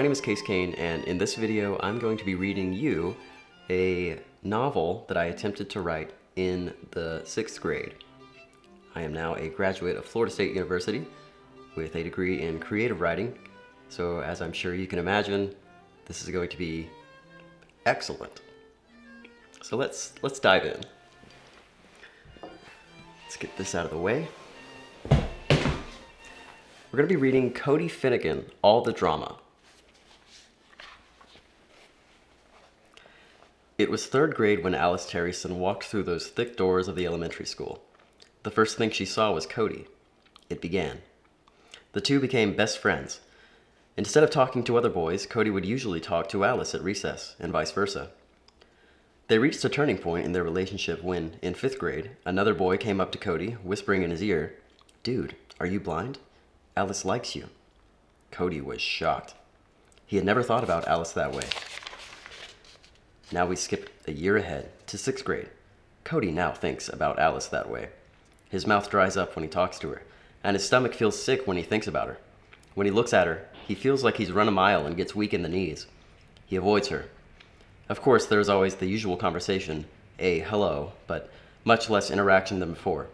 name is Case Kane, and in this video I'm going to be reading you a novel that I attempted to write in the 6th grade. I am now a graduate of Florida State University with a degree in creative writing, so as I'm sure you can imagine, this is going to be excellent. So let's dive in. Let's get this out of the way. We're going to be reading Cody Finnigan, All the Drama. It was 3rd grade when Alice Terryson walked through those thick doors of the elementary school. The first thing she saw was Cody. It began. The two became best friends. Instead of talking to other boys, Cody would usually talk to Alice at recess, and vice versa. They reached a turning point in their relationship when, in 5th grade, another boy came up to Cody, whispering in his ear, "Dude, are you blind? Alice likes you." Cody was shocked. He had never thought about Alice that way. Now we skip a year ahead to 6th grade. Cody now thinks about Alice that way. His mouth dries up when he talks to her, and his stomach feels sick when he thinks about her. When he looks at her, he feels like he's run a mile and gets weak in the knees. He avoids her. Of course, there's always the usual conversation, a hello, but much less interaction than before.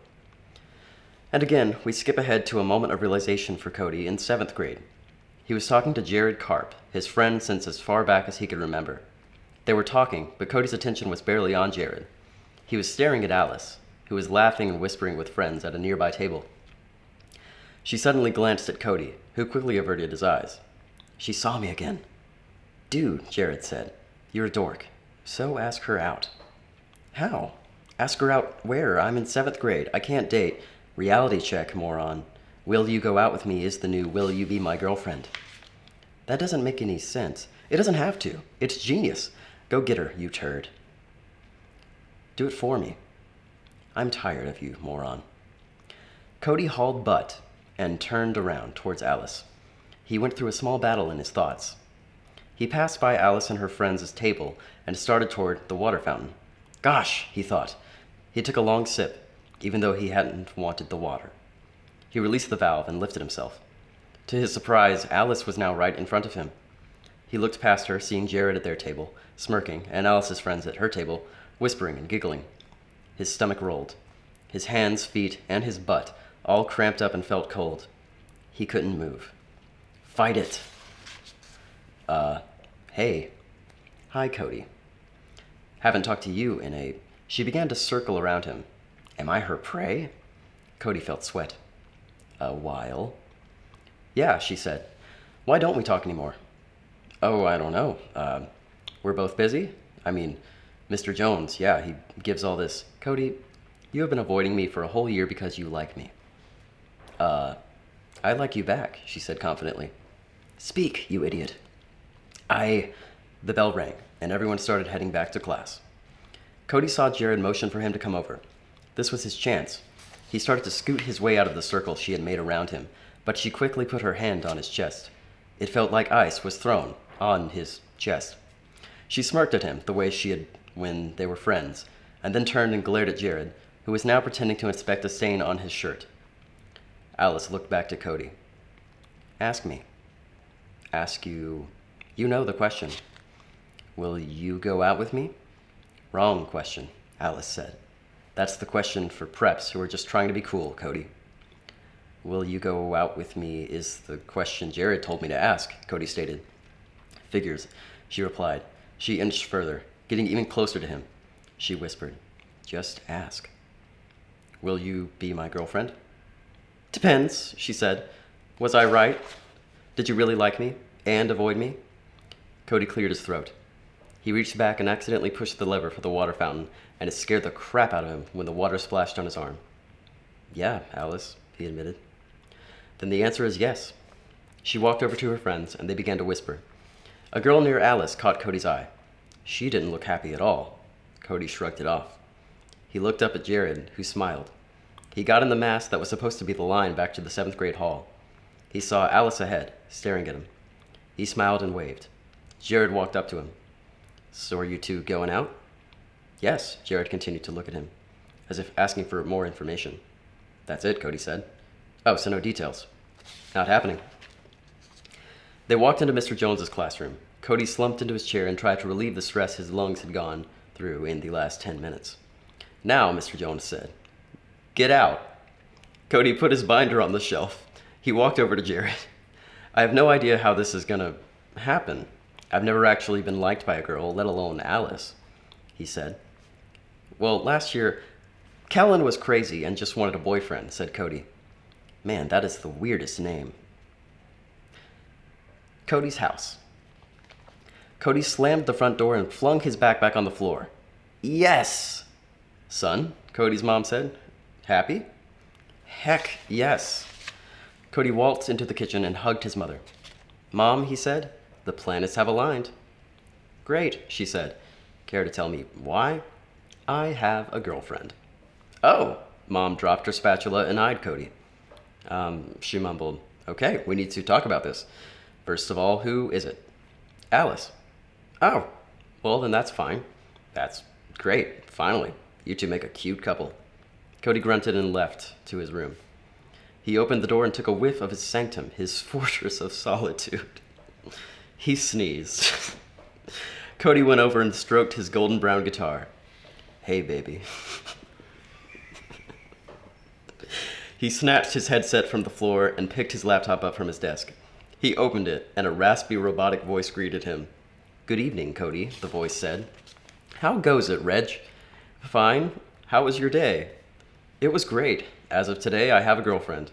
And again, we skip ahead to a moment of realization for Cody in 7th grade. He was talking to Jared Karp, his friend since as far back as he could remember. They were talking, but Cody's attention was barely on Jared. He was staring at Alice, who was laughing and whispering with friends at a nearby table. She suddenly glanced at Cody, who quickly averted his eyes. She saw me again. "Dude," Jared said, "you're a dork. So ask her out." "How? Ask her out where? I'm in 7th grade. I can't date. Reality check, moron. Will you go out with me is the new will you be my girlfriend." "That doesn't make any sense." "It doesn't have to. It's genius. Go get her, you turd." "Do it for me." "I'm tired of you, moron." Cody hauled butt and turned around towards Alice. He went through a small battle in his thoughts. He passed by Alice and her friends' table and started toward the water fountain. Gosh, he thought. He took a long sip, even though he hadn't wanted the water. He released the valve and lifted himself. To his surprise, Alice was now right in front of him. He looked past her, seeing Jared at their table, smirking, and Alice's friends at her table, whispering and giggling. His stomach rolled. His hands, feet, and his butt all cramped up and felt cold. He couldn't move. "Fight it." Hey." "Hi, Cody." "Haven't talked to you in a..." She began to circle around him. "Am I her prey?" Cody felt sweat. "A while." "Yeah," she said. "Why don't we talk anymore?" "Oh, I don't know. We're both busy? I mean, Mr. Jones, yeah, he gives all this..." "Cody, you have been avoiding me for a whole year because you like me." I like you back," she said confidently. "Speak, you idiot." The bell rang, and everyone started heading back to class. Cody saw Jared motion for him to come over. This was his chance. He started to scoot his way out of the circle she had made around him, but she quickly put her hand on his chest. It felt like ice was thrown on his chest. She smirked at him the way she had when they were friends, and then turned and glared at Jared, who was now pretending to inspect a stain on his shirt. Alice looked back to Cody. "Ask me." "Ask you... You know the question." "Will you go out with me?" "Wrong question," Alice said. "That's the question for preps who are just trying to be cool, Cody." "Will you go out with me is the question Jared told me to ask," Cody stated. "Figures," she replied. She inched further, getting even closer to him. She whispered, "Just ask." "Will you be my girlfriend?" "Depends," she said. "Was I right? Did you really like me and avoid me?" Cody cleared his throat. He reached back and accidentally pushed the lever for the water fountain, and it scared the crap out of him when the water splashed on his arm. "Yeah, Alice," he admitted. "Then the answer is yes." She walked over to her friends, and they began to whisper. A girl near Alice caught Cody's eye. She didn't look happy at all. Cody shrugged it off. He looked up at Jared, who smiled. He got in the mass that was supposed to be the line back to the 7th grade hall. He saw Alice ahead, staring at him. He smiled and waved. Jared walked up to him. "So are you two going out?" "Yes," Jared continued to look at him, as if asking for more information. "That's it," Cody said. "Oh, so no details." "Not happening." They walked into Mr. Jones's classroom. Cody slumped into his chair and tried to relieve the stress his lungs had gone through in the last 10 minutes. "Now," Mr. Jones said, "get out." Cody put his binder on the shelf. He walked over to Jared. "I have no idea how this is gonna happen. I've never actually been liked by a girl, let alone Alice," he said. "Well, last year, Kellen was crazy and just wanted a boyfriend," said Cody. "Man, that is the weirdest name." Cody's house. Cody slammed the front door and flung his backpack on the floor. "Yes!" "Son," Cody's mom said. "Happy?" "Heck, yes." Cody waltzed into the kitchen and hugged his mother. "Mom," he said, "the planets have aligned." "Great," she said. "Care to tell me why?" "I have a girlfriend." "Oh!" Mom dropped her spatula and eyed Cody. She mumbled, "Okay, we need to talk about this. First of all, who is it?" "Alice." "Oh, well then that's fine. That's great, finally. You two make a cute couple." Cody grunted and left to his room. He opened the door and took a whiff of his sanctum, his fortress of solitude. He sneezed. Cody went over and stroked his golden brown guitar. "Hey, baby." He snatched his headset from the floor and picked his laptop up from his desk. He opened it, and a raspy robotic voice greeted him. "Good evening, Cody," the voice said. "How goes it, Reg?" "Fine. How was your day?" "It was great. As of today, I have a girlfriend."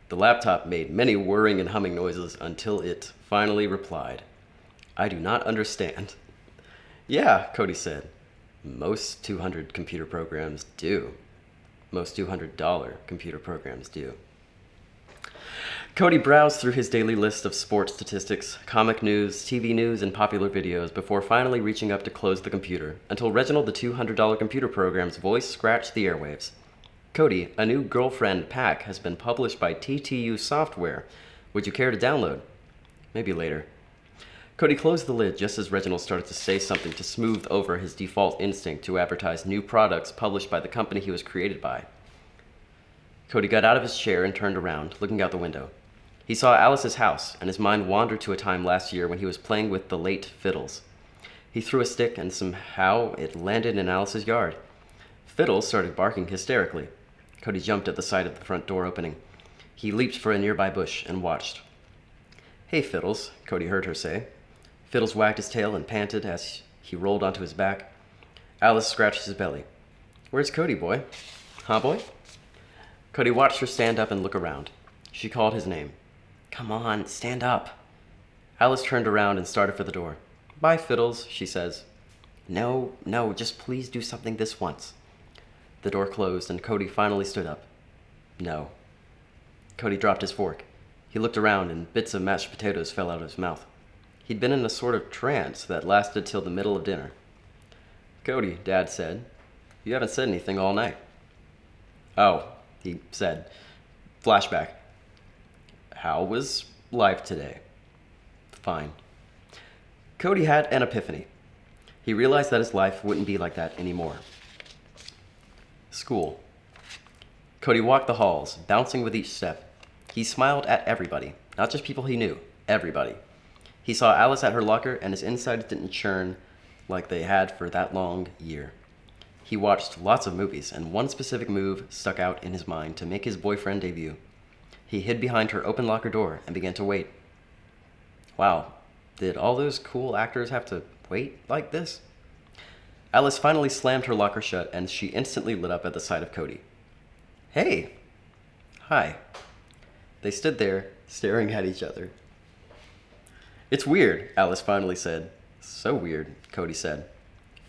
The laptop made many whirring and humming noises until it finally replied. "I do not understand." "Yeah," Cody said. "Most 200 computer programs do. Most $200 computer programs do." Cody browsed through his daily list of sports statistics, comic news, TV news, and popular videos before finally reaching up to close the computer, until Reginald the $200 computer program's voice scratched the airwaves. "Cody, a new girlfriend pack has been published by TTU Software. Would you care to download?" "Maybe later." Cody closed the lid just as Reginald started to say something to smooth over his default instinct to advertise new products published by the company he was created by. Cody got out of his chair and turned around, looking out the window. He saw Alice's house, and his mind wandered to a time last year when he was playing with the late Fiddles. He threw a stick, and somehow it landed in Alice's yard. Fiddles started barking hysterically. Cody jumped at the sight of the front door opening. He leaped for a nearby bush and watched. "Hey, Fiddles," Cody heard her say. Fiddles wagged his tail and panted as he rolled onto his back. Alice scratched his belly. "Where's Cody, boy?" "Huh, boy?" Cody watched her stand up and look around. She called his name. "Come on, stand up." Alice turned around and started for the door. "Bye, Fiddles," she says. No, just please do something this once." The door closed and Cody finally stood up. "No." Cody dropped his fork. He looked around and bits of mashed potatoes fell out of his mouth. He'd been in a sort of trance that lasted till the middle of dinner. "Cody," Dad said, "you haven't said anything all night." "Oh," he said. Flashback. "How was life today?" "Fine." Cody had an epiphany. He realized that his life wouldn't be like that anymore. School. Cody walked the halls, bouncing with each step. He smiled at everybody, not just people he knew, everybody. He saw Alice at her locker, and his insides didn't churn like they had for that long year. He watched lots of movies, and one specific move stuck out in his mind to make his boyfriend debut. He hid behind her open locker door and began to wait. Wow, did all those cool actors have to wait like this? Alice finally slammed her locker shut, and she instantly lit up at the sight of Cody. "Hey!" "Hi." They stood there, staring at each other. "It's weird," Alice finally said. "So weird," Cody said.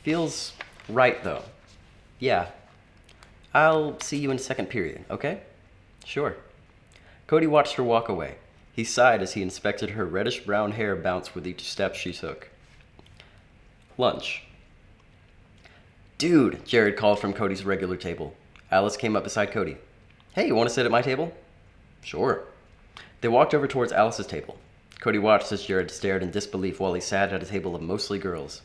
"Feels right, though." "Yeah. I'll see you in second period, okay?" "Sure." Cody watched her walk away. He sighed as he inspected her reddish-brown hair bounce with each step she took. Lunch. "Dude," Jared called from Cody's regular table. Alice came up beside Cody. "Hey, you want to sit at my table?" "Sure." They walked over towards Alice's table. Cody watched as Jared stared in disbelief while he sat at a table of mostly girls.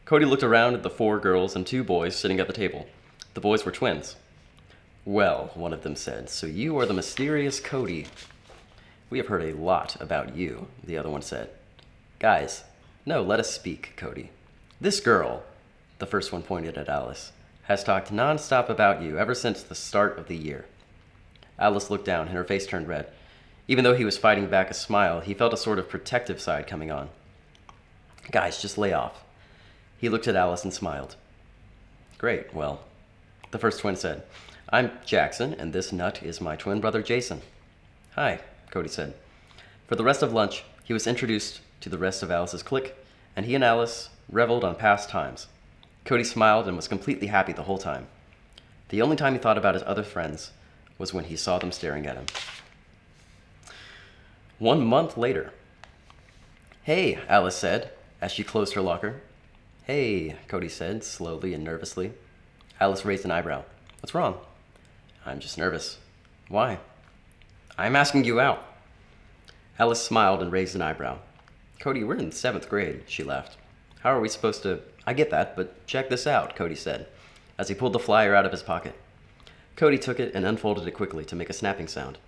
Cody looked around at the 4 girls and 2 boys sitting at the table. The boys were twins. "Well," one of them said, "so you are the mysterious Cody." We have heard a lot about you, the other one said. Guys, no, let us speak, Cody. This girl, the first one pointed at Alice, has talked nonstop about you ever since the start of the year. Alice looked down and her face turned red. Even though he was fighting back a smile, he felt a sort of protective side coming on. Guys, just lay off. He looked at Alice and smiled. Great, well, the first twin said, I'm Jackson, and this nut is my twin brother Jason. Hi, Cody said. For the rest of lunch, he was introduced to the rest of Alice's clique, and he and Alice reveled on past times. Cody smiled and was completely happy the whole time. The only time he thought about his other friends was when he saw them staring at him. 1 month later. Hey, Alice said, as she closed her locker. Hey, Cody said, slowly and nervously. Alice raised an eyebrow. What's wrong? I'm just nervous. Why? I'm asking you out. Alice smiled and raised an eyebrow. Cody, we're in 7th grade, she laughed. How are we supposed to... I get that, but check this out, Cody said, as he pulled the flyer out of his pocket. Cody took it and unfolded it quickly to make a snapping sound.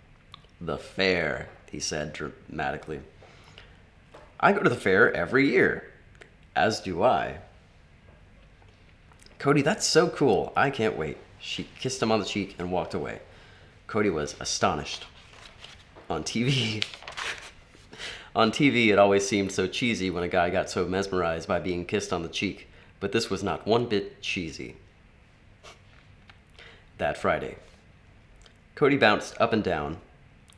The fair, he said dramatically. I go to the fair every year. As do I. Cody, that's so cool. I can't wait. She kissed him on the cheek and walked away. Cody was astonished. On TV, it always seemed so cheesy when a guy got so mesmerized by being kissed on the cheek, but this was not one bit cheesy. That Friday, Cody bounced up and down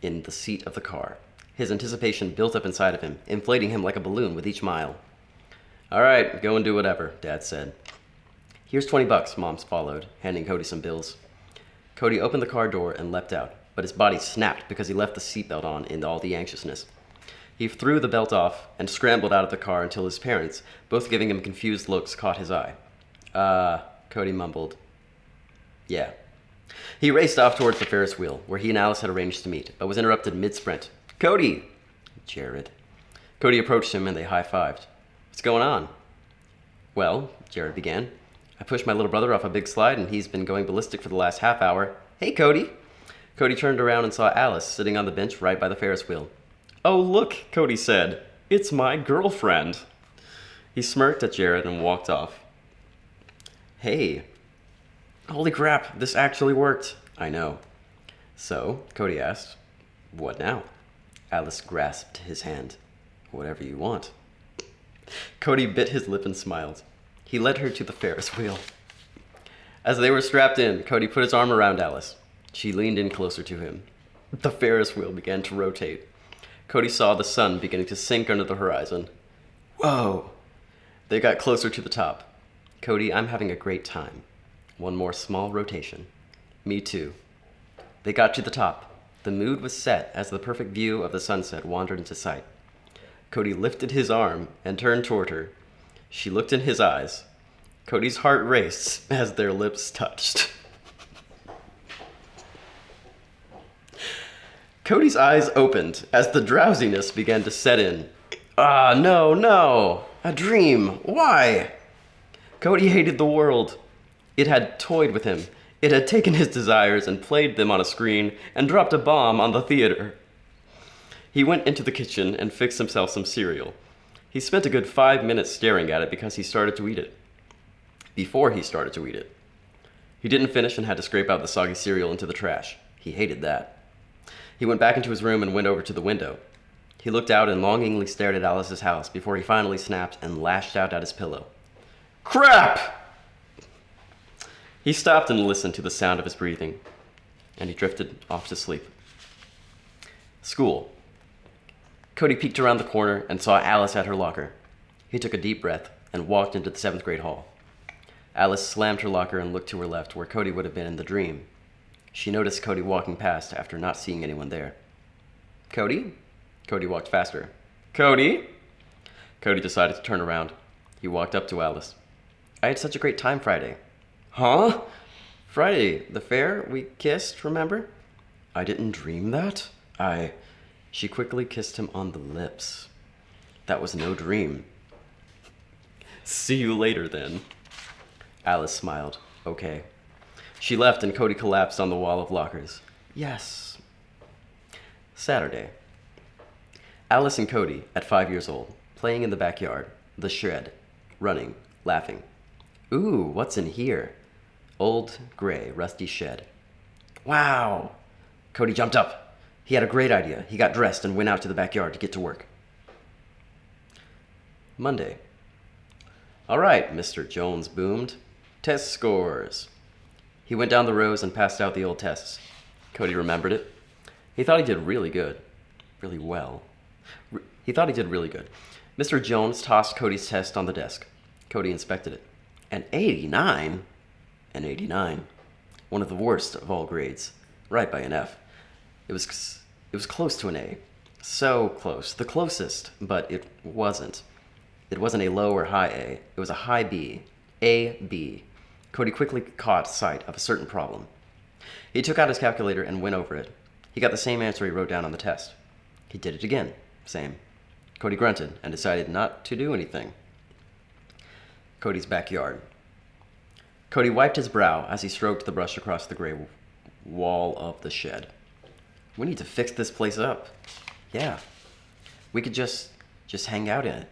in the seat of the car. His anticipation built up inside of him, inflating him like a balloon with each mile. All right, go and do whatever, Dad said. Here's $20, Mom's followed, handing Cody some bills. Cody opened the car door and leapt out, but his body snapped because he left the seatbelt on in all the anxiousness. He threw the belt off and scrambled out of the car until his parents, both giving him confused looks, caught his eye. Cody mumbled. Yeah. He raced off towards the Ferris wheel, where he and Alice had arranged to meet, but was interrupted mid-sprint. Cody! Jared. Cody approached him and they high-fived. What's going on? Well, Jared began, I pushed my little brother off a big slide and he's been going ballistic for the last half hour. Hey, Cody! Cody turned around and saw Alice sitting on the bench right by the Ferris wheel. Oh, look, Cody said. It's my girlfriend. He smirked at Jared and walked off. Hey. Holy crap, this actually worked. I know. So, Cody asked, what now? Alice grasped his hand. Whatever you want. Cody bit his lip and smiled. He led her to the Ferris wheel. As they were strapped in, Cody put his arm around Alice. She leaned in closer to him. The Ferris wheel began to rotate. Cody saw the sun beginning to sink under the horizon. Whoa! They got closer to the top. Cody, I'm having a great time. One more small rotation. Me too. They got to the top. The mood was set as the perfect view of the sunset wandered into sight. Cody lifted his arm and turned toward her. She looked in his eyes. Cody's heart raced as their lips touched. Cody's eyes opened as the drowsiness began to set in. No. A dream. Why? Cody hated the world. It had toyed with him. It had taken his desires and played them on a screen and dropped a bomb on the theater. He went into the kitchen and fixed himself some cereal. He spent a good 5 minutes staring at it because he started to eat it. Before he started to eat it. He didn't finish and had to scrape out the soggy cereal into the trash. He hated that. He went back into his room and went over to the window. He looked out and longingly stared at Alice's house before he finally snapped and lashed out at his pillow. Crap! He stopped and listened to the sound of his breathing, and he drifted off to sleep. School. Cody peeked around the corner and saw Alice at her locker. He took a deep breath and walked into the 7th grade hall. Alice slammed her locker and looked to her left, where Cody would have been in the dream. She noticed Cody walking past after not seeing anyone there. Cody? Cody walked faster. Cody? Cody decided to turn around. He walked up to Alice. I had such a great time Friday. Huh? Friday, the fair, we kissed, remember? I didn't dream that. She quickly kissed him on the lips. That was no dream. See you later, then. Alice smiled. Okay. She left and Cody collapsed on the wall of lockers. Yes. Saturday. Alice and Cody, at 5 years old, playing in the backyard, the shed, running, laughing. Ooh, what's in here? Old, gray, rusty shed. Wow! Cody jumped up. He had a great idea. He got dressed and went out to the backyard to get to work. Monday. All right, Mr. Jones boomed. Test scores. He went down the rows and passed out the old tests. Cody remembered it. He thought he did really good. Really well. He thought he did really good. Mr. Jones tossed Cody's test on the desk. Cody inspected it. An 89? An 89. One of the worst of all grades. Right by an F. It was close to an A. So close. The closest, but it wasn't. It wasn't a low or high A. It was a high B. A, B. Cody quickly caught sight of a certain problem. He took out his calculator and went over it. He got the same answer he wrote down on the test. He did it again. Same. Cody grunted and decided not to do anything. Cody's backyard. Cody wiped his brow as he stroked the brush across the gray wall of the shed. We need to fix this place up. Yeah. We could just hang out in it.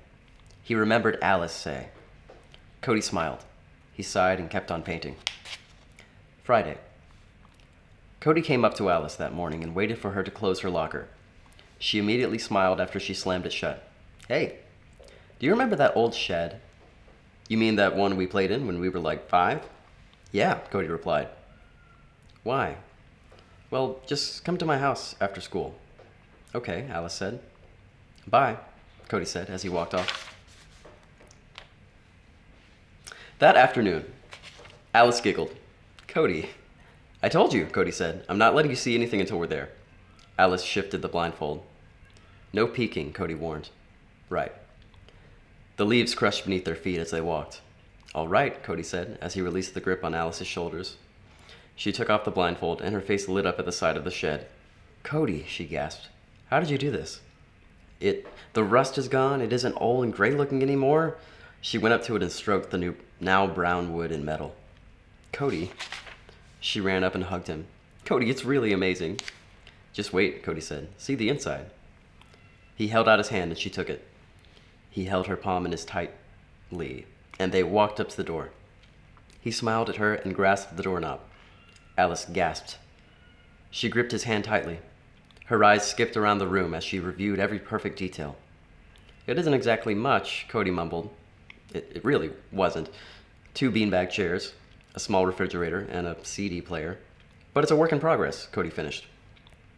He remembered Alice say. Cody smiled. He sighed and kept on painting. Friday. Cody came up to Alice that morning and waited for her to close her locker. She immediately smiled after she slammed it shut. Hey, do you remember that old shed? You mean that one we played in when we were like 5? Yeah, Cody replied. Why? Well, just come to my house after school. Okay, Alice said. Bye, Cody said as he walked off. That afternoon, Alice giggled. Cody, I told you, Cody said. I'm not letting you see anything until we're there. Alice shifted the blindfold. No peeking, Cody warned. Right. The leaves crushed beneath their feet as they walked. All right, Cody said as he released the grip on Alice's shoulders. She took off the blindfold and her face lit up at the side of the shed. Cody, she gasped. How did you do this? The rust is gone. It isn't old and gray looking anymore. She went up to it and stroked the new, now brown wood and metal. Cody. She ran up and hugged him. Cody, it's really amazing. Just wait, Cody said. See the inside. He held out his hand and she took it. He held her palm in his tightly, and they walked up to the door. He smiled at her and grasped the doorknob. Alice gasped. She gripped his hand tightly. Her eyes skipped around the room as she reviewed every perfect detail. It isn't exactly much, Cody mumbled. It really wasn't. 2 beanbag chairs, a small refrigerator, and a CD player. But it's a work in progress, Cody finished.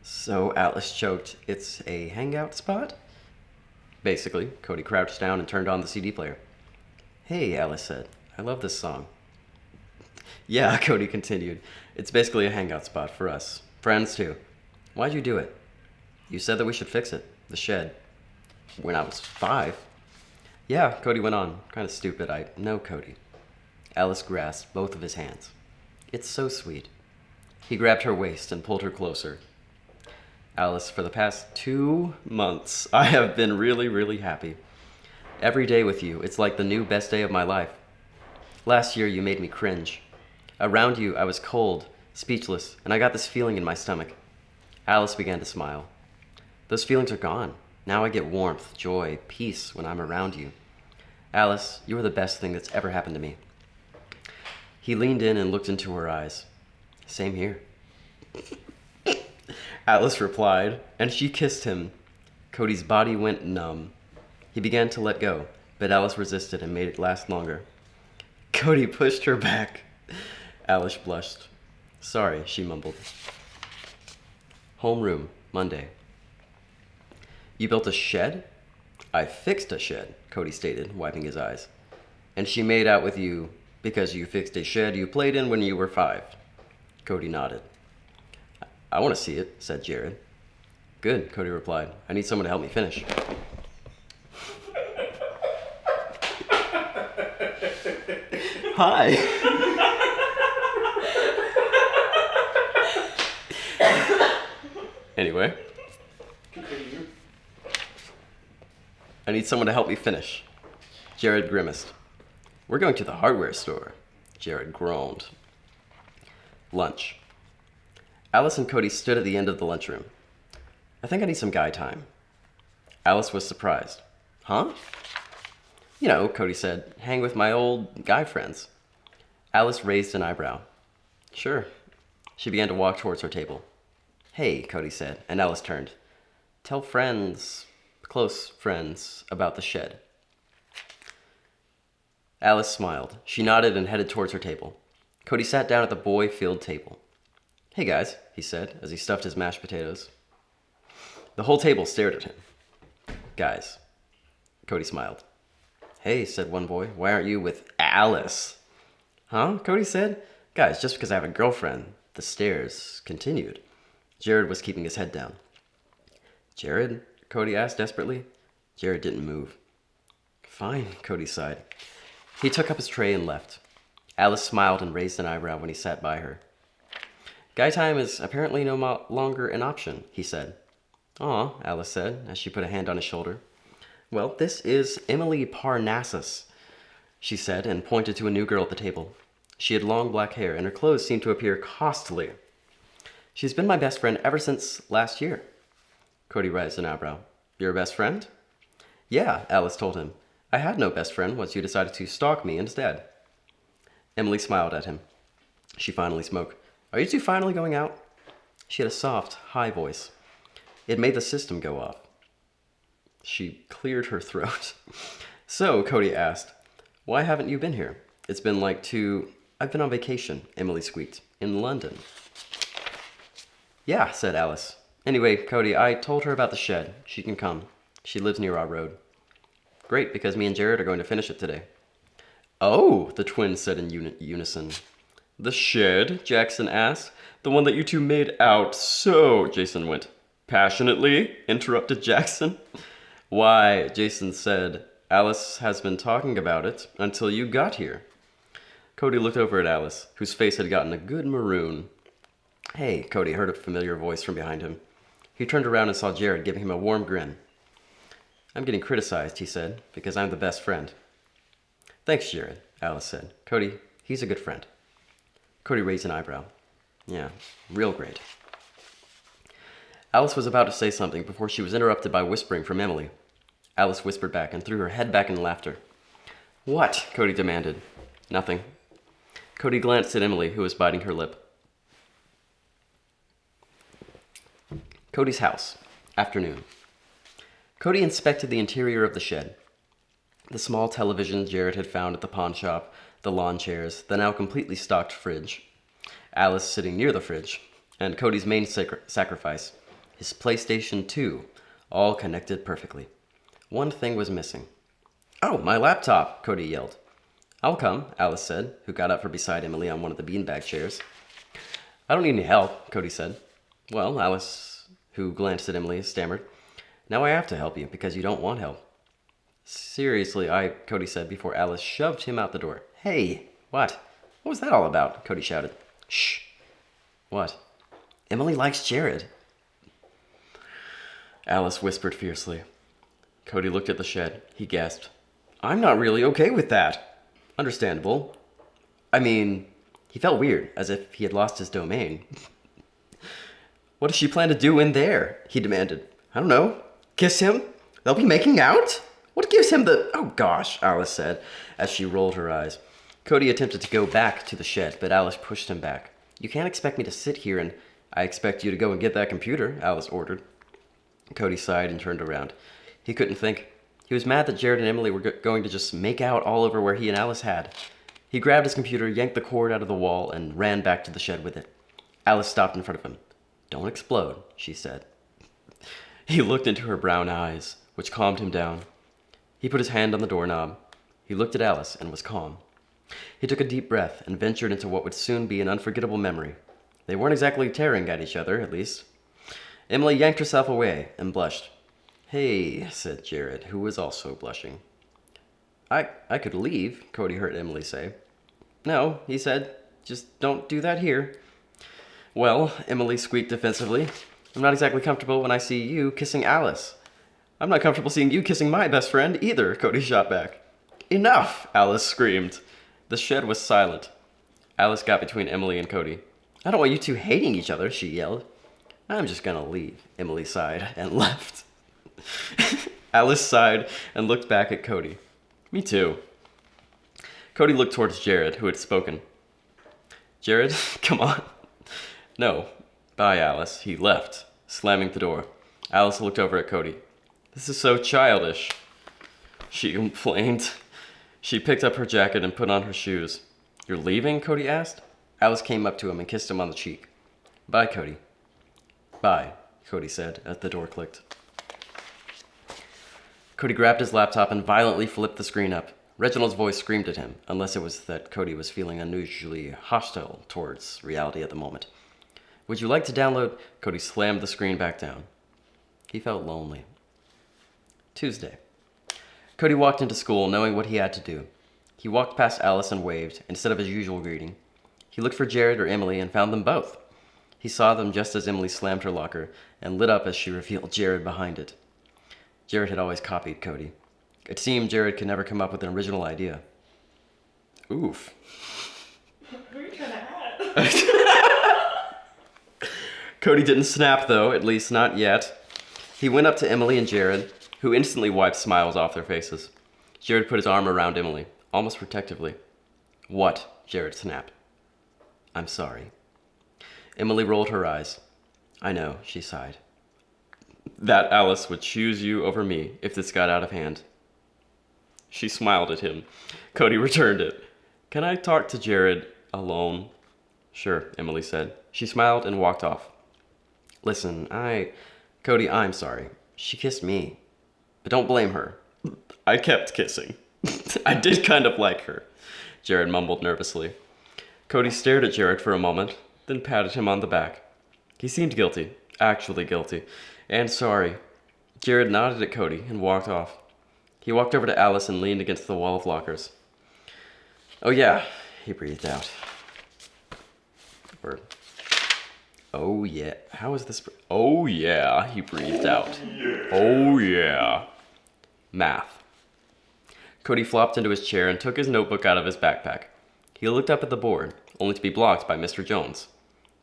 So, Alice choked, it's a hangout spot? Basically, Cody crouched down and turned on the CD player. Hey, Alice said, I love this song. Yeah, Cody continued, it's basically a hangout spot for us. Friends, too. Why'd you do it? You said that we should fix it, the shed. When I was 5. Yeah, Cody went on, kind of stupid, I know, Cody. Alice grasped both of his hands. It's so sweet. He grabbed her waist and pulled her closer. Alice, for the past 2 months, I have been really, really happy. Every day with you, it's like the new best day of my life. Last year, you made me cringe. Around you, I was cold, speechless, and I got this feeling in my stomach. Alice began to smile. Those feelings are gone. Now I get warmth, joy, peace when I'm around you. Alice, you are the best thing that's ever happened to me. He leaned in and looked into her eyes. Same here. Alice replied, and she kissed him. Cody's body went numb. He began to let go, but Alice resisted and made it last longer. Cody pushed her back. Alice blushed. Sorry, she mumbled. Homeroom, Monday. You built a shed? I fixed a shed, Cody stated, wiping his eyes. And she made out with you because you fixed a shed you played in when you were 5. Cody nodded. I want to see it, said Jared. Good, Cody replied. I need someone to help me finish. Hi. Anyway. I need someone to help me finish. Jared grimaced. We're going to the hardware store. Jared groaned. Lunch. Alice and Cody stood at the end of the lunchroom. I think I need some guy time. Alice was surprised. Huh? You know, Cody said, hang with my old guy friends. Alice raised an eyebrow. Sure. She began to walk towards her table. Hey, Cody said, and Alice turned. Tell friends, close friends, about the shed. Alice smiled. She nodded and headed towards her table. Cody sat down at the boy-filled table. Hey guys, he said, as he stuffed his mashed potatoes. The whole table stared at him. Guys. Cody smiled. Hey, said one boy, why aren't you with Alice? Huh? Cody said. Guys, just because I have a girlfriend. The stares continued. Jared was keeping his head down. Jared? Cody asked desperately. Jared didn't move. Fine, Cody sighed. He took up his tray and left. Alice smiled and raised an eyebrow when he sat by her. Guy time is apparently no longer an option, he said. Aw, Alice said, as she put a hand on his shoulder. Well, this is Emily Parnassus, she said, and pointed to a new girl at the table. She had long black hair, and her clothes seemed to appear costly. She's been my best friend ever since last year. Cody raised an eyebrow. Your best friend? Yeah, Alice told him. I had no best friend once you decided to stalk me instead. Emily smiled at him. She finally spoke. Are you two finally going out? She had a soft, high voice. It made the system go off. She cleared her throat. So, Cody asked, why haven't you been here? It's been like 2... I've been on vacation, Emily squeaked. In London. Yeah, said Alice. Anyway, Cody, I told her about the shed. She can come. She lives near our road. Great, because me and Jared are going to finish it today. Oh, the twins said in unison. The shed? Jackson asked. The one that you two made out so, Jason went. Passionately? Interrupted Jackson. Why, Jason said, Alice has been talking about it until you got here. Cody looked over at Alice, whose face had gotten a good maroon. Hey, Cody heard a familiar voice from behind him. He turned around and saw Jared giving him a warm grin. I'm getting criticized, he said, because I'm the best friend. Thanks, Jared, Alice said. Cody, he's a good friend. Cody raised an eyebrow. Yeah, real great. Alice was about to say something before she was interrupted by whispering from Emily. Alice whispered back and threw her head back in laughter. What? Cody demanded. Nothing. Cody glanced at Emily, who was biting her lip. Cody's house. Afternoon. Cody inspected the interior of the shed. The small television Jared had found at the pawn shop, the lawn chairs, the now completely stocked fridge. Alice sitting near the fridge, and Cody's main sacrifice, his PlayStation 2, all connected perfectly. One thing was missing. Oh, my laptop, Cody yelled. I'll come, Alice said, who got up from beside Emily on one of the beanbag chairs. I don't need any help, Cody said. Well, Alice, who glanced at Emily, stammered. Now I have to help you because you don't want help. Seriously, Cody said before Alice shoved him out the door. Hey, what? What was that all about? Cody shouted. Shh. What? Emily likes Jared. Alice whispered fiercely. Cody looked at the shed. He gasped. I'm not really okay with that. Understandable. I mean, he felt weird, as if he had lost his domain. What does she plan to do in there? He demanded. I don't know. Kiss him? They'll be making out? What gives him the... Oh gosh, Alice said, as she rolled her eyes. Cody attempted to go back to the shed, but Alice pushed him back. You can't expect me to sit here and... I expect you to go and get that computer, Alice ordered. Cody sighed and turned around. He couldn't think. He was mad that Jared and Emily were going to just make out all over where he and Alice had. He grabbed his computer, yanked the cord out of the wall, and ran back to the shed with it. Alice stopped in front of him. Don't explode, she said. He looked into her brown eyes, which calmed him down. He put his hand on the doorknob. He looked at Alice and was calm. He took a deep breath and ventured into what would soon be an unforgettable memory. They weren't exactly tearing at each other, at least. Emily yanked herself away and blushed. Hey, said Jared, who was also blushing. I could leave, Cody heard Emily say. No, he said, just don't do that here. Well, Emily squeaked defensively, I'm not exactly comfortable when I see you kissing Alice. I'm not comfortable seeing you kissing my best friend either, Cody shot back. Enough, Alice screamed. The shed was silent. Alice got between Emily and Cody. I don't want you two hating each other, she yelled. I'm just gonna leave, Emily sighed and left. Alice sighed and looked back at Cody. Me too. Cody looked towards Jared, who had spoken. Jared, come on. No. Bye, Alice. He left, slamming the door. Alice looked over at Cody. This is so childish, she complained. She picked up her jacket and put on her shoes. You're leaving? Cody asked. Alice came up to him and kissed him on the cheek. Bye, Cody. Bye, Cody said as the door clicked. Cody grabbed his laptop and violently flipped the screen up. Reginald's voice screamed at him, unless it was that Cody was feeling unusually hostile towards reality at the moment. Would you like to download? Cody slammed the screen back down. He felt lonely. Tuesday. Cody walked into school knowing what he had to do. He walked past Alice and waved, instead of his usual greeting. He looked for Jared or Emily and found them both. He saw them just as Emily slammed her locker and lit up as she revealed Jared behind it. Jared had always copied Cody. It seemed Jared could never come up with an original idea. Oof. Who are you trying to add? Cody didn't snap, though, at least not yet. He went up to Emily and Jared, who instantly wiped smiles off their faces. Jared put his arm around Emily, almost protectively. What? Jared snapped. I'm sorry. Emily rolled her eyes. I know, she sighed. That Alice would choose you over me if this got out of hand. She smiled at him. Cody returned it. Can I talk to Jared alone? Sure, Emily said. She smiled and walked off. Listen, Cody, I'm sorry. She kissed me. But don't blame her. I kept kissing. I did kind of like her, Jared mumbled nervously. Cody stared at Jared for a moment, then patted him on the back. He seemed guilty, actually guilty, and sorry. Jared nodded at Cody and walked off. He walked over to Alice and leaned against the wall of lockers. Oh yeah, he breathed out. Or, oh yeah, how is this? Oh yeah, he breathed out. Oh yeah. Math. Cody flopped into his chair and took his notebook out of his backpack. He looked up at the board, only to be blocked by Mr. Jones.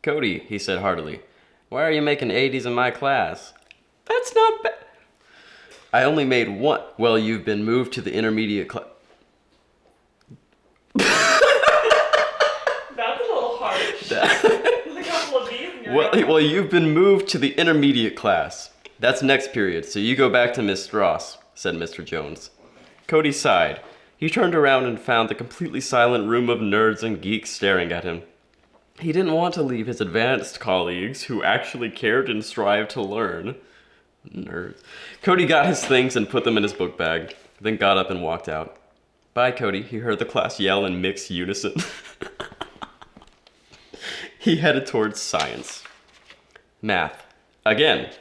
Cody, he said heartily, why are you making 80s in my class? That's not bad. I only made one. Well, you've been moved to the intermediate class. That's a little harsh. A couple of these and you're Well, you've been moved to the intermediate class. That's next period, so you go back to Miss Ross, said Mr. Jones. Cody sighed. He turned around and found the completely silent room of nerds and geeks staring at him. He didn't want to leave his advanced colleagues who actually cared and strived to learn. Nerds. Cody got his things and put them in his book bag, then got up and walked out. Bye, Cody, he heard the class yell in mixed unison. He headed towards science. Math. Again.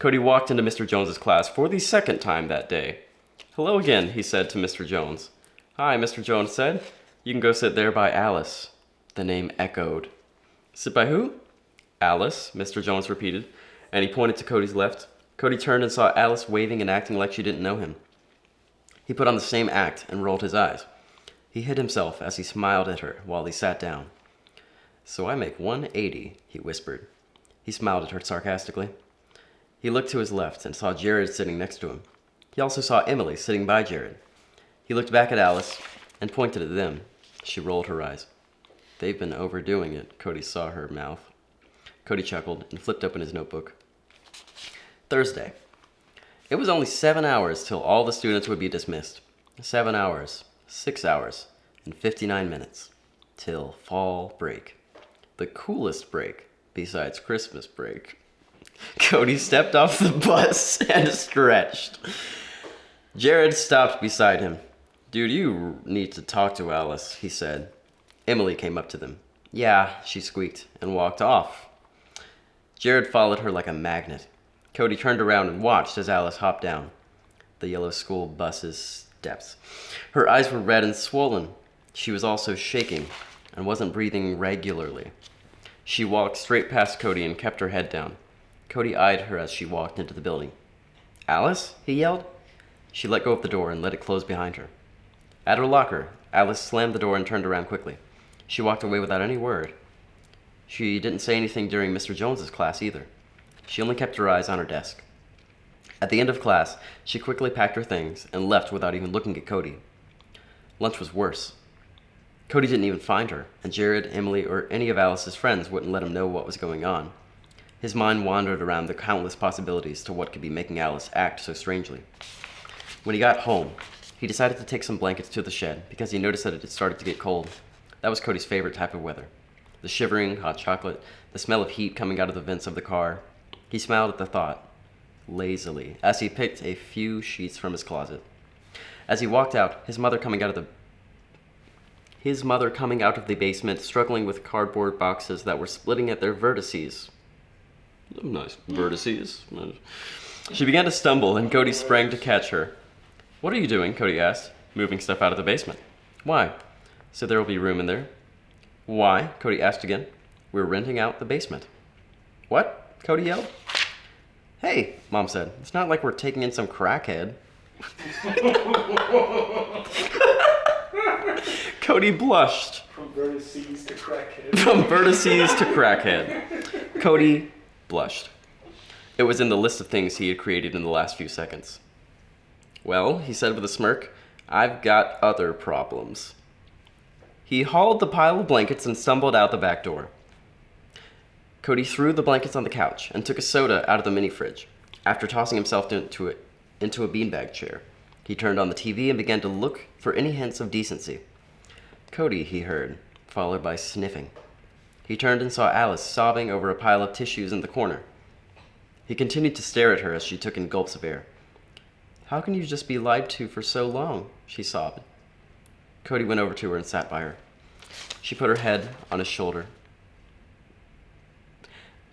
Cody walked into Mr. Jones's class for the second time that day. Hello again, he said to Mr. Jones. Hi, Mr. Jones said. You can go sit there by Alice. The name echoed. Sit by who? Alice, Mr. Jones repeated, and he pointed to Cody's left. Cody turned and saw Alice waving and acting like she didn't know him. He put on the same act and rolled his eyes. He hid himself as he smiled at her while he sat down. So I make 180, he whispered. He smiled at her sarcastically. He looked to his left and saw Jared sitting next to him. He also saw Emily sitting by Jared. He looked back at Alice and pointed at them. She rolled her eyes. They've been overdoing it, Cody saw her mouth. Cody chuckled and flipped open his notebook. Thursday. It was only 7 hours till all the students would be dismissed. 7 hours, 6 hours, and 59 minutes. Till fall break. The coolest break, besides Christmas break. Cody stepped off the bus and stretched. Jared stopped beside him. Dude, you need to talk to Alice, he said. Emily came up to them. Yeah, she squeaked, and walked off. Jared followed her like a magnet. Cody turned around and watched as Alice hopped down the yellow school bus's steps. Her eyes were red and swollen. She was also shaking and wasn't breathing regularly. She walked straight past Cody and kept her head down. Cody eyed her as she walked into the building. Alice? He yelled. She let go of the door and let it close behind her. At her locker, Alice slammed the door and turned around quickly. She walked away without any word. She didn't say anything during Mr. Jones's class either. She only kept her eyes on her desk. At the end of class, she quickly packed her things and left without even looking at Cody. Lunch was worse. Cody didn't even find her, and Jared, Emily, or any of Alice's friends wouldn't let him know what was going on. His mind wandered around the countless possibilities to what could be making Alice act so strangely. When he got home, he decided to take some blankets to the shed because he noticed that it had started to get cold. That was Cody's favorite type of weather. The shivering, hot chocolate, the smell of heat coming out of the vents of the car. He smiled at the thought, lazily, as he picked a few sheets from his closet. As he walked out, his mother coming out of the basement, struggling with cardboard boxes that were splitting at their vertices. Nice vertices. She began to stumble, and Cody sprang to catch her. "What are you doing?" Cody asked, moving stuff out of the basement. "Why?" "So there will be room in there." "Why?" Cody asked again. "We're renting out the basement." "What?" Cody yelled. "Hey," Mom said, "it's not like we're taking in some crackhead." Cody blushed. From vertices to crackhead. From vertices to crackhead. Cody blushed. It was in the list of things he had created in the last few seconds. "Well," he said with a smirk, "I've got other problems." He hauled the pile of blankets and stumbled out the back door. Cody threw the blankets on the couch and took a soda out of the mini fridge. After tossing himself into a beanbag chair, he turned on the TV and began to look for any hints of decency. "Cody," he heard, followed by sniffing. He turned and saw Alice sobbing over a pile of tissues in the corner. He continued to stare at her as she took in gulps of air. "How can you just be lied to for so long?" she sobbed. Cody went over to her and sat by her. She put her head on his shoulder.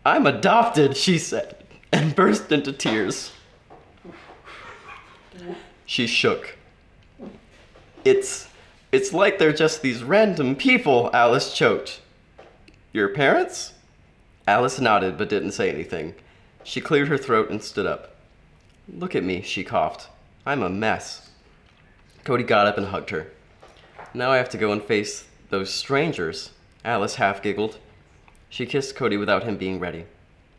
"I'm adopted," she said, and burst into tears. She shook. It's like they're just these random people," Alice choked. "Your parents?" Alice nodded but didn't say anything. She cleared her throat and stood up. "Look at me," she coughed. "I'm a mess." Cody got up and hugged her. "Now I have to go and face those strangers," Alice half giggled. She kissed Cody without him being ready,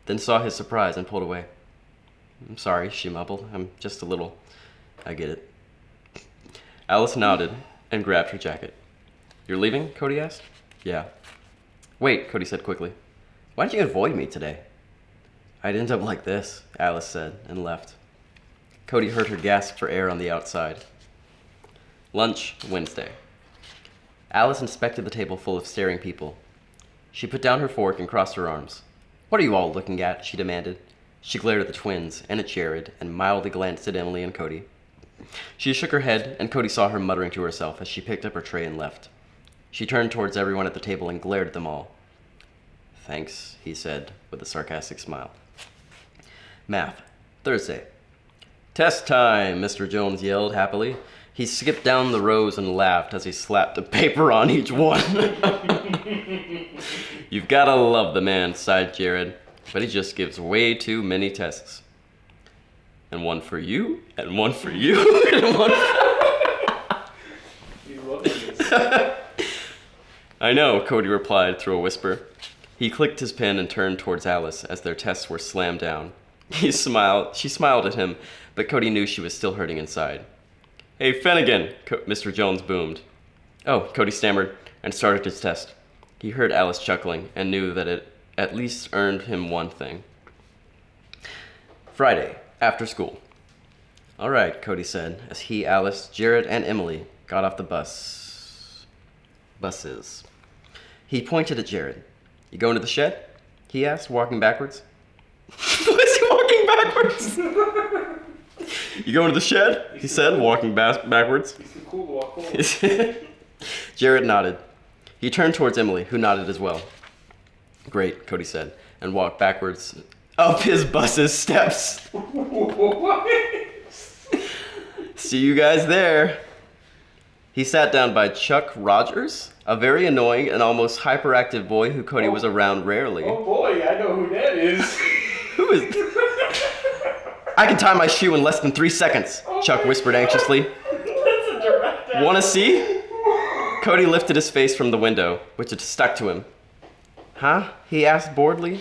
then saw his surprise and pulled away. "I'm sorry," she mumbled. "I'm just a little... I get it." Alice nodded and grabbed her jacket. "You're leaving?" Cody asked. "Yeah." "Wait," Cody said quickly. "Why did you avoid me today?" "I'd end up like this," Alice said, and left. Cody heard her gasp for air on the outside. Lunch, Wednesday. Alice inspected the table full of staring people. She put down her fork and crossed her arms. "What are you all looking at?" she demanded. She glared at the twins and at Jared and mildly glanced at Emily and Cody. She shook her head, and Cody saw her muttering to herself as she picked up her tray and left. She turned towards everyone at the table and glared at them all. "Thanks," he said with a sarcastic smile. Math, Thursday. "Test time," Mr. Jones yelled happily. He skipped down the rows and laughed as he slapped a paper on each one. "You've gotta love the man," sighed Jared, "but he just gives way too many tests. And one for you, and one for you, and one for..." You love this. "I know," Cody replied through a whisper. He clicked his pen and turned towards Alice as their tests were slammed down. She smiled at him, but Cody knew she was still hurting inside. "Hey, Finnigan," Mr. Jones boomed. "Oh," Cody stammered and started his test. He heard Alice chuckling and knew that it at least earned him one thing. Friday, after school. "All right," Cody said, as he, Alice, Jared, and Emily got off the buses. He pointed at Jared. "You going to the shed?" he asked, walking backwards. Why is he walking backwards? "You going to the shed?" he said, walking backwards. He's too cool to walk home. Jared nodded. He turned towards Emily, who nodded as well. "Great," Cody said, and walked backwards up his bus's steps. "See you guys there." He sat down by Chuck Rogers, a very annoying and almost hyperactive boy who Cody was around rarely. Oh boy, I know who that is. Who is... "I can tie my shoe in less than 3 seconds, Chuck whispered anxiously. That's a direct answer. "Wanna see?" Cody lifted his face from the window, which had stuck to him. "Huh?" he asked boredly,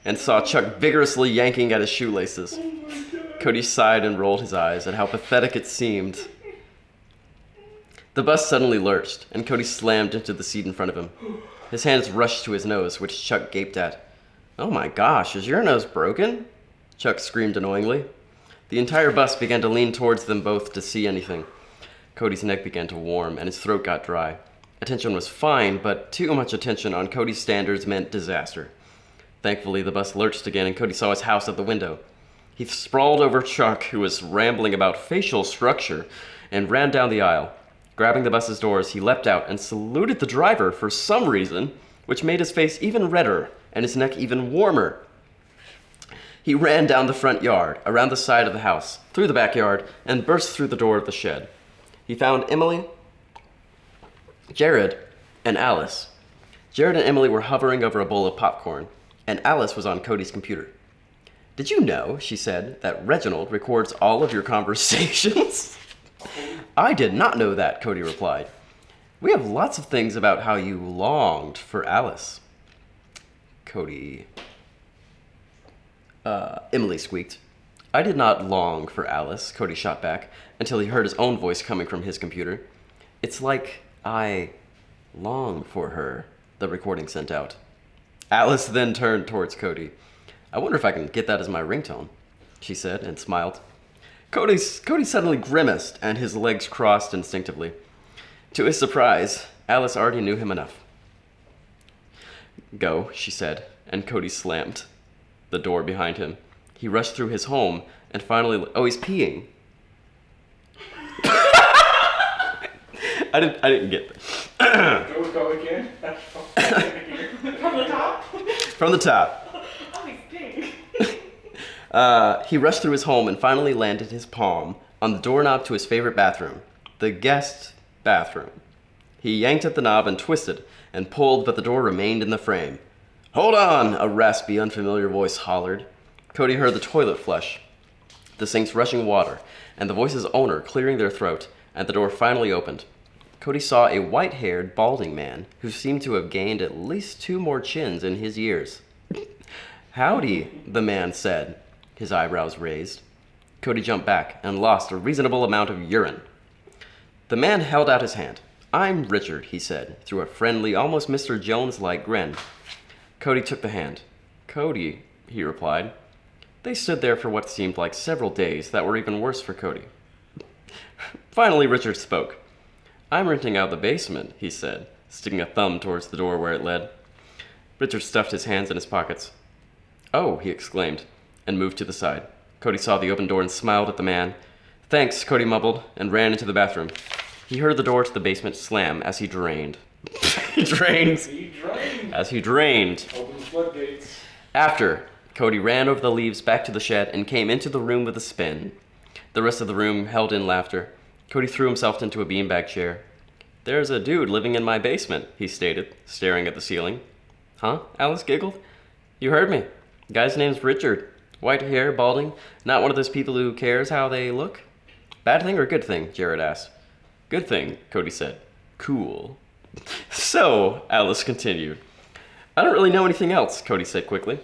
and saw Chuck vigorously yanking at his shoelaces. Oh my God. Cody sighed and rolled his eyes at how pathetic it seemed. The bus suddenly lurched, and Cody slammed into the seat in front of him. His hands rushed to his nose, which Chuck gaped at. "Oh my gosh, is your nose broken?" Chuck screamed annoyingly. The entire bus began to lean towards them both to see anything. Cody's neck began to warm, and his throat got dry. Attention was fine, but too much attention on Cody's standards meant disaster. Thankfully, the bus lurched again, and Cody saw his house at the window. He sprawled over Chuck, who was rambling about facial structure, and ran down the aisle. Grabbing the bus's doors, he leapt out and saluted the driver for some reason, which made his face even redder and his neck even warmer. He ran down the front yard, around the side of the house, through the backyard, and burst through the door of the shed. He found Emily, Jared, and Alice. Jared and Emily were hovering over a bowl of popcorn, and Alice was on Cody's computer. "Did you know," she said, "that Reginald records all of your conversations?" "I did not know that," Cody replied. "We have lots of things about how you longed for Alice." Emily squeaked. "I did not long for Alice," Cody shot back, until he heard his own voice coming from his computer. "It's like I long for her," the recording sent out. Alice then turned towards Cody. "I wonder if I can get that as my ringtone," she said, and smiled. Cody suddenly grimaced, and his legs crossed instinctively. To his surprise, Alice already knew him enough. "Go," she said, and Cody slammed the door behind him. He rushed through his home, and finally... Oh, he's peeing. I didn't get that. Go again. From the top? From the top. Oh, he's pink. He rushed through his home and finally landed his palm on the doorknob to his favorite bathroom, the guest bathroom. He yanked at the knob and twisted and pulled, but the door remained in the frame. "Hold on," a raspy, unfamiliar voice hollered. Cody heard the toilet flush, the sink's rushing water, and the voice's owner clearing their throat, and the door finally opened. Cody saw a white-haired, balding man who seemed to have gained at least 2 more chins in his years. "Howdy," the man said, his eyebrows raised. Cody jumped back and lost a reasonable amount of urine. The man held out his hand. "I'm Richard," he said, through a friendly, almost Mr. Jones-like grin. Cody took the hand. "Cody," he replied. They stood there for what seemed like several days that were even worse for Cody. Finally, Richard spoke. "I'm renting out the basement," he said, sticking a thumb towards the door where it led. Richard stuffed his hands in his pockets. "Oh," he exclaimed, and moved to the side. Cody saw the open door and smiled at the man. "Thanks," Cody mumbled, and ran into the bathroom. He heard the door to the basement slam as he drained. He drained. As he drained. Open the floodgates. After, Cody ran over the leaves back to the shed and came into the room with a spin. The rest of the room held in laughter. Cody threw himself into a beanbag chair. "There's a dude living in my basement," he stated, staring at the ceiling. "Huh?" Alice giggled. "You heard me. Guy's name's Richard. White hair, balding, not one of those people who cares how they look." "Bad thing or good thing?" Jared asked. "Good thing," Cody said. "Cool." "So," Alice continued. "I don't really know anything else," Cody said quickly.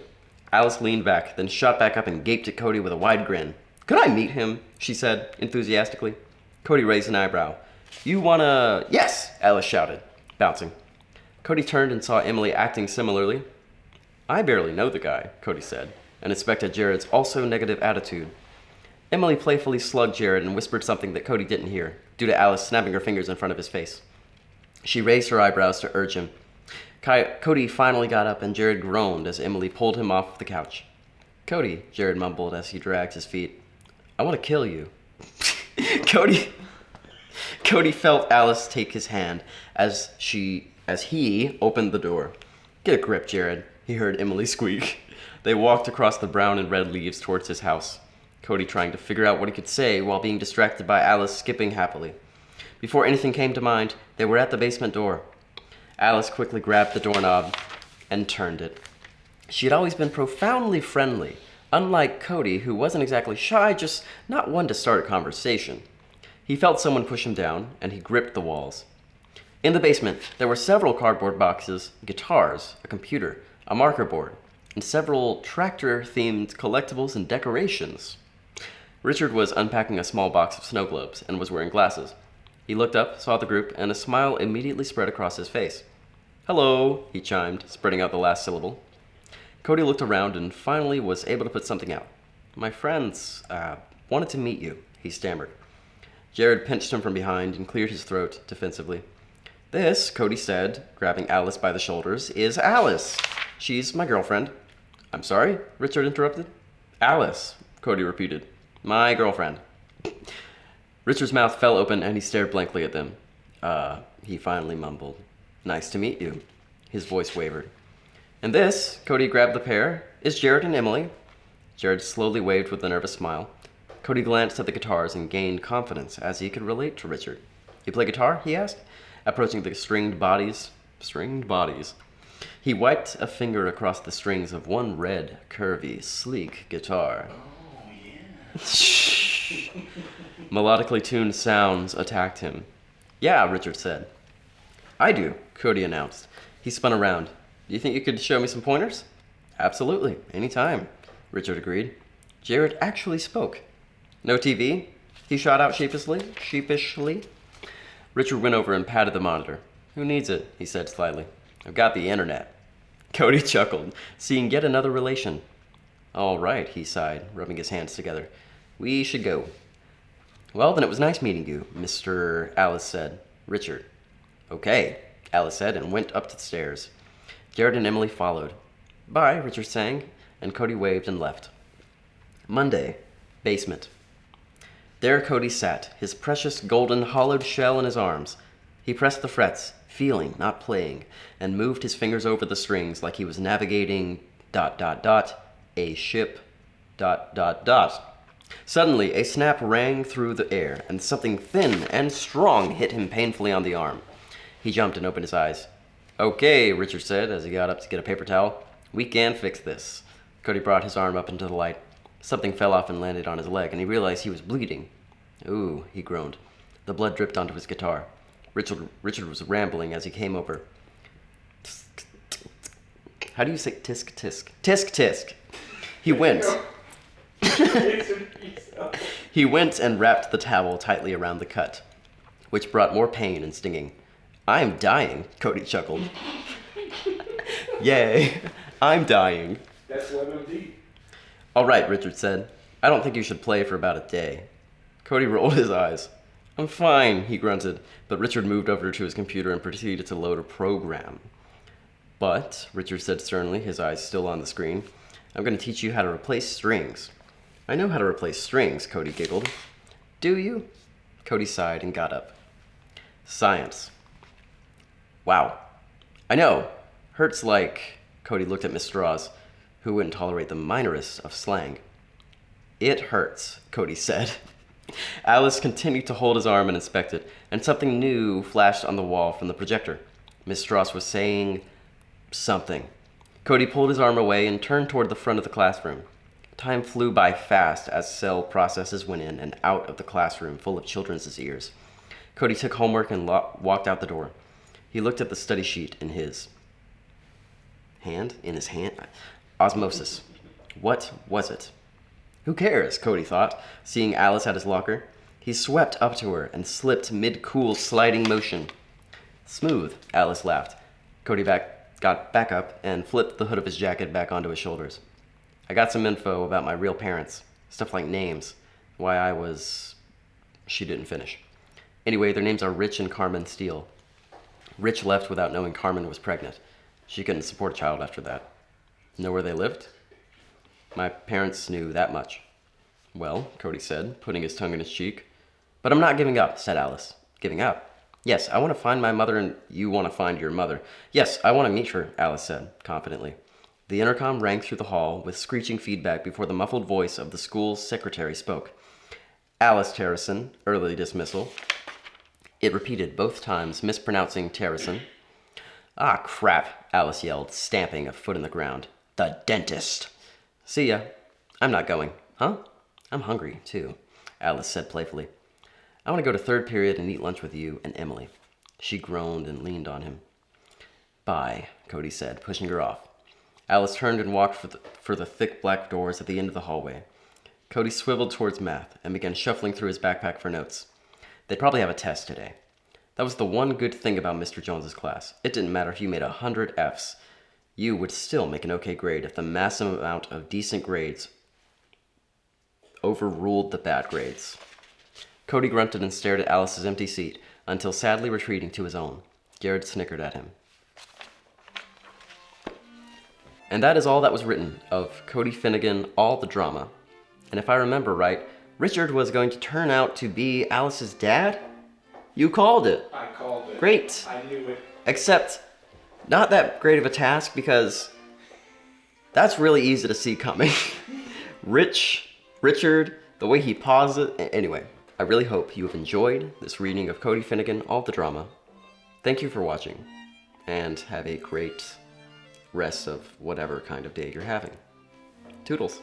Alice leaned back, then shot back up and gaped at Cody with a wide grin. "Could I meet him?" she said, enthusiastically. Cody raised an eyebrow. "You wanna..." "Yes!" Alice shouted, bouncing. Cody turned and saw Emily acting similarly. "I barely know the guy," Cody said, and inspected Jared's also negative attitude. Emily playfully slugged Jared and whispered something that Cody didn't hear, due to Alice snapping her fingers in front of his face. She raised her eyebrows to urge him. Cody finally got up and Jared groaned as Emily pulled him off the couch. "Cody," Jared mumbled as he dragged his feet. "I want to kill you." Cody felt Alice take his hand as he opened the door. "Get a grip, Jared," he heard Emily squeak. They walked across the brown and red leaves towards his house, Cody trying to figure out what he could say while being distracted by Alice skipping happily. Before anything came to mind, they were at the basement door. Alice quickly grabbed the doorknob and turned it. She had always been profoundly friendly, unlike Cody, who wasn't exactly shy, just not one to start a conversation. He felt someone push him down, and he gripped the walls. In the basement, there were several cardboard boxes, guitars, a computer, a marker board, and several tractor-themed collectibles and decorations. Richard was unpacking a small box of snow globes and was wearing glasses. He looked up, saw the group, and a smile immediately spread across his face. "Hello," he chimed, spreading out the last syllable. Cody looked around and finally was able to put something out. "My friends, wanted to meet you," he stammered. Jared pinched him from behind and cleared his throat defensively. "This," Cody said, grabbing Alice by the shoulders, "is Alice. She's my girlfriend." "I'm sorry?" Richard interrupted. "Alice," Cody repeated. "My girlfriend." Richard's mouth fell open and he stared blankly at them. He finally mumbled. "Nice to meet you." His voice wavered. "And this," Cody grabbed the pair, "is Jared and Emily." Jared slowly waved with a nervous smile. Cody glanced at the guitars and gained confidence as he could relate to Richard. "You play guitar?" he asked, approaching the stringed bodies. Stringed bodies. He wiped a finger across the strings of one red, curvy, sleek guitar. Oh, yeah. Shh. Melodically tuned sounds attacked him. "Yeah," Richard said. "I do," Cody announced. He spun around. "Do you think you could show me some pointers?" "Absolutely, anytime," Richard agreed. Jared actually spoke. "No TV?" he shot out sheepishly. Richard went over and patted the monitor. "Who needs it?" he said slyly. "I've got the internet." Cody chuckled, seeing yet another relation. "All right," he sighed, rubbing his hands together. "We should go." "Well, then it was nice meeting you, Mr. Alice said. Richard. "Okay," Alice said, and went up the stairs. Jared and Emily followed. "Bye," Richard sang, and Cody waved and left. Monday, basement. There Cody sat, his precious golden hollowed shell in his arms. He pressed the frets, feeling, not playing, and moved his fingers over the strings like he was navigating ... a ship ... Suddenly, a snap rang through the air, and something thin and strong hit him painfully on the arm. He jumped and opened his eyes. "Okay," Richard said as he got up to get a paper towel. "We can fix this." Cody brought his arm up into the light. Something fell off and landed on his leg, and he realized he was bleeding. "Ooh," he groaned. The blood dripped onto his guitar. Richard was rambling as he came over. How do you say tisk tisk? Tisk tisk! He went. He went and wrapped the towel tightly around the cut, which brought more pain and stinging. "I'm dying," Cody chuckled. "Yay, I'm dying." That's WebMD. "All right," Richard said. "I don't think you should play for about a day." Cody rolled his eyes. "I'm fine," he grunted, but Richard moved over to his computer and proceeded to load a program. "But," Richard said sternly, his eyes still on the screen, "I'm going to teach you how to replace strings." "I know how to replace strings," Cody giggled. "Do you?" Cody sighed and got up. Science. "Wow. I know. Hurts like..." Cody looked at Miss Straws, who wouldn't tolerate the minorest of slang. "It hurts," Cody said. Alice continued to hold his arm and inspect it, and something new flashed on the wall from the projector. Miss Strauss was saying something. Cody pulled his arm away and turned toward the front of the classroom. Time flew by fast as cell processes went in and out of the classroom full of children's ears. Cody took homework and walked out the door. He looked at the study sheet in his hand. Osmosis. What was it? Who cares, Cody thought, seeing Alice at his locker. He swept up to her and slipped mid-cool sliding motion. "Smooth," Alice laughed. Cody got back up and flipped the hood of his jacket back onto his shoulders. "I got some info about my real parents. Stuff like names. Why I was..." She didn't finish. "Anyway, their names are Rich and Carmen Steele. Rich left without knowing Carmen was pregnant. She couldn't support a child after that." "Know where they lived?" "My parents knew that much." "Well," Cody said, putting his tongue in his cheek. "But I'm not giving up," said Alice. "Giving up?" "Yes, I want to find my mother and you want to find your mother." "Yes, I want to meet her," Alice said, confidently. The intercom rang through the hall with screeching feedback before the muffled voice of the school's secretary spoke. "Alice Terrison, early dismissal." It repeated both times, mispronouncing Terrison. "Ah, crap," Alice yelled, stamping a foot in the ground. "The dentist." "See ya." "I'm not going." "Huh?" "I'm hungry, too," Alice said playfully. "I want to go to third period and eat lunch with you and Emily." She groaned and leaned on him. "Bye," Cody said, pushing her off. Alice turned and walked for the thick black doors at the end of the hallway. Cody swiveled towards math and began shuffling through his backpack for notes. They'd probably have a test today. That was the one good thing about Mr. Jones's class. It didn't matter if you made 100 Fs. You would still make an okay grade if the massive amount of decent grades overruled the bad grades. Cody grunted and stared at Alice's empty seat until sadly retreating to his own. Garrett snickered at him. And that is all that was written of Cody Finnigan, all the drama. And if I remember right, Richard was going to turn out to be Alice's dad? You called it. I called it. Great. I knew it. Except, not that great of a task because that's really easy to see coming. Richard, the way he paused it. Anyway, I really hope you have enjoyed this reading of Cody Finnigan, all the drama. Thank you for watching, and have a great rest of whatever kind of day you're having. Toodles.